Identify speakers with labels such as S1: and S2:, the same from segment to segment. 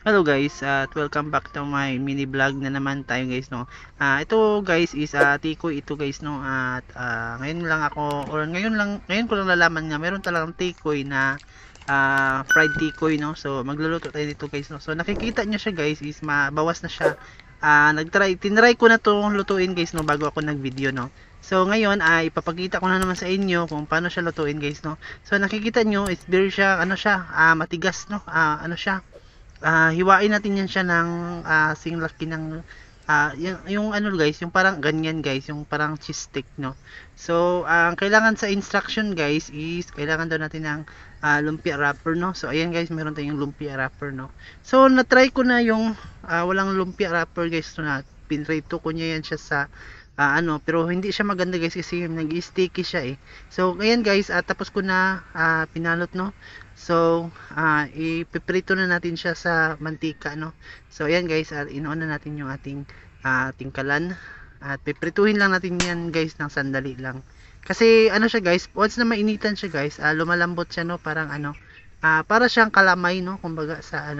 S1: Hello guys, at welcome back to my mini vlog na naman tayo guys, no. Ito guys is tikoy ito guys, no. At ngayon ko lang nalaman nga meron talagang tikoy na fried tikoy, no. So magluluto tayo dito guys, no. So nakikita niyo siya guys is mabawas na siya. Tinry ko na to lutuin guys, no, bago ako nag-video, no. So ngayon ay ipapakita ko na naman sa inyo kung paano siya lutuin guys, no. So nakikita niyo is very siya matigas, no. Hiwain natin yan siya ng sing laki ng yung ano guys, yung parang ganyan guys, yung parang cheese stick, no. So ang kailangan sa instruction guys is kailangan daw natin ng lumpia wrapper, no. So ayan guys, meron tayong lumpia wrapper, no. So na-try ko na yung walang lumpia wrapper guys, so na pinrito ko niya yan siya sa pero hindi siya maganda guys kasi nag-sticky siya eh. So ayan guys, tapos ko na pinalot, no. So ipiprito na natin siya sa mantika, no. So ayan guys, inuuna natin yung ating kalan at piprituhin lang natin yan guys ng sandali lang. Kasi ano siya guys, once na mainitan siya guys, lumalambot siya, no, parang para siyang kalamay, no, kumbaga sa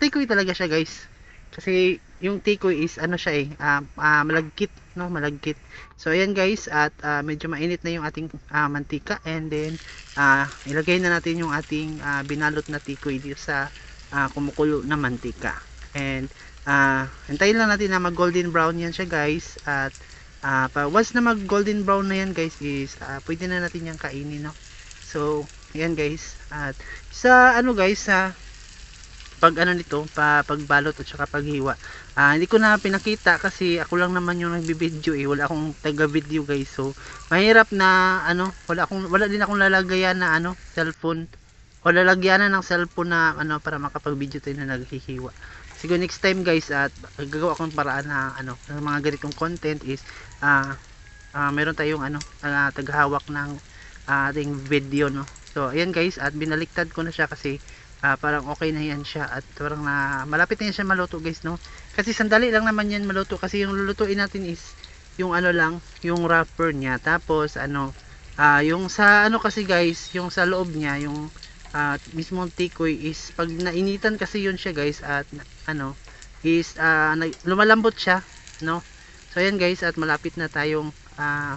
S1: tikoy talaga siya guys. Kasi yung tikoy is malagkit, no, malagkit. So ayan guys, at medyo mainit na yung ating mantika, and then ilagay na natin yung ating binalot na tikoy dito sa kumukulo na mantika. And hintayin lang natin na mag golden brown yan siya guys. At once na mag golden brown na yan guys is pwede na natin yung kainin, no. So ayan guys, at sa guys, sa pagbalot at saka paghiwa, hindi ko na pinakita kasi ako lang naman yung nagbibideo eh, wala akong taga video guys. So mahirap na wala din akong lalagayan na cellphone o lalagyanan ng cellphone na para makapag-video tayo na naghihiwa. Siguro next time guys, at gagawa akong paraan na ng mga ganitong content is meron tayong taghawak ng ating video, no. So ayan guys, at binaliktad ko na siya kasi parang okay na yan siya, at parang malapit na yan siya maluto guys, no. Kasi sandali lang naman yan maluto kasi yung lulutuin natin is yung lang, yung wrapper niya. Tapos yung sa kasi guys, yung sa loob niya, yung mismong tikoy is pag nainitan kasi yun siya guys, at is lumalambot siya, no. So ayan guys, at malapit na tayong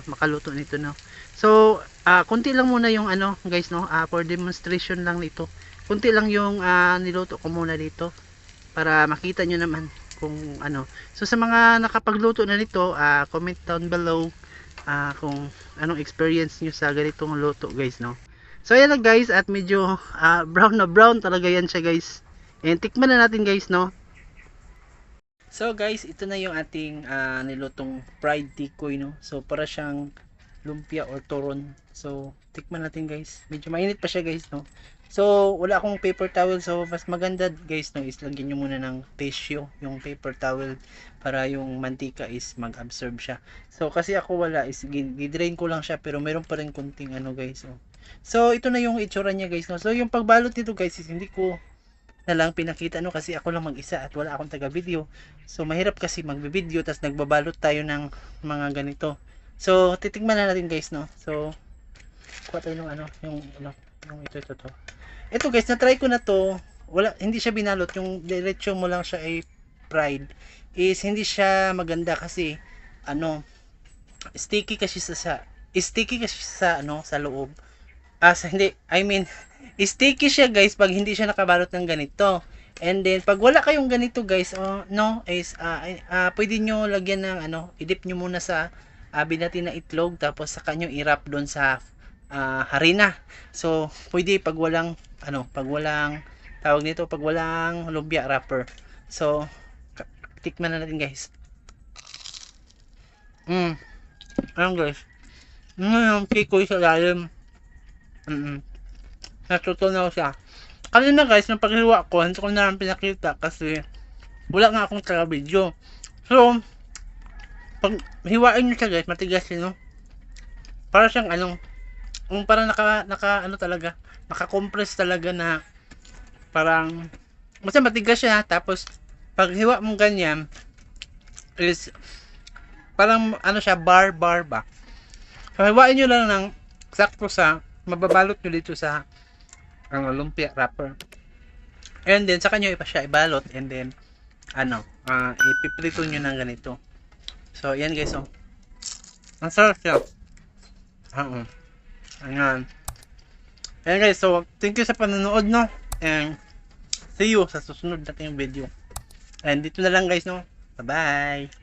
S1: makaluto nito, no. So konti lang muna yung guys, no, for demonstration lang nito. Kunti lang yung niluto ko muna dito para makita nyo naman kung So sa mga nakapagluto na nito, comment down below kung anong experience nyo sa ganitong luto guys, no. So ayan lang guys, at medyo brown na brown talaga yan siya guys. And tikman na natin guys, no. So guys, ito na yung ating nilutong fried tikoy, no. So para siyang lumpia or turon. So tikman natin guys. Medyo mainit pa siya guys, no. So wala akong paper towel, so mas maganda guys, no, is lagyan nyo muna ng tissue yung paper towel para yung mantika is mag-absorb siya. So kasi ako wala, is di-drain ko lang siya pero meron pa rin kunting guys. So ito na yung itsura niya guys, no. So yung pagbalot nito guys is hindi ko na lang pinakita, no, kasi ako lang mag-isa at wala akong taga video. So mahirap kasi magbi-video tas nagbabalot tayo ng mga ganito. So titingnan na natin guys, no. So kuha tayo ng yung ito to. Ito guys, na-try ko na to. Hindi siya binalot, yung diretso mo lang siya ay fried. Is hindi siya maganda kasi sticky kasi sa loob. Hindi, I mean, sticky siya guys pag hindi siya nakabalot ng ganito. And then pag wala kayong ganito guys, pwede nyo lagyan ng i-dip nyo muna sa binatin na itlog, tapos saka nyo i-wrap doon sa harina. So pwede pag walang pag walang lumpia wrapper. So tikman na natin guys. Ayun guys, yung tikoy sa lalim. Natutunaw siya. Kanina guys, nung paghiwa ko, hindi ko na lang pinakita kasi wala nga akong taga video. So pag hiwain nyo siya guys, matigas yun, no? Para siyang parang naka talaga, naka-compress talaga na parang basta matigas siya. Tapos pag hiwa mo ganyan is parang siya, bar ba. So hiwain nyo lang ng sakto sa mababalot nyo dito sa lumpia wrapper. And then, sa kanya ipa siya ibalot. And then, ipiprito nyo ng ganito. So, yan guys, oh. Ang sarap siya. Oo. Ayan. Ayan guys, so, thank you sa panonood, no? And, see you sa susunod nating video. And dito na lang guys, no? Bye-bye!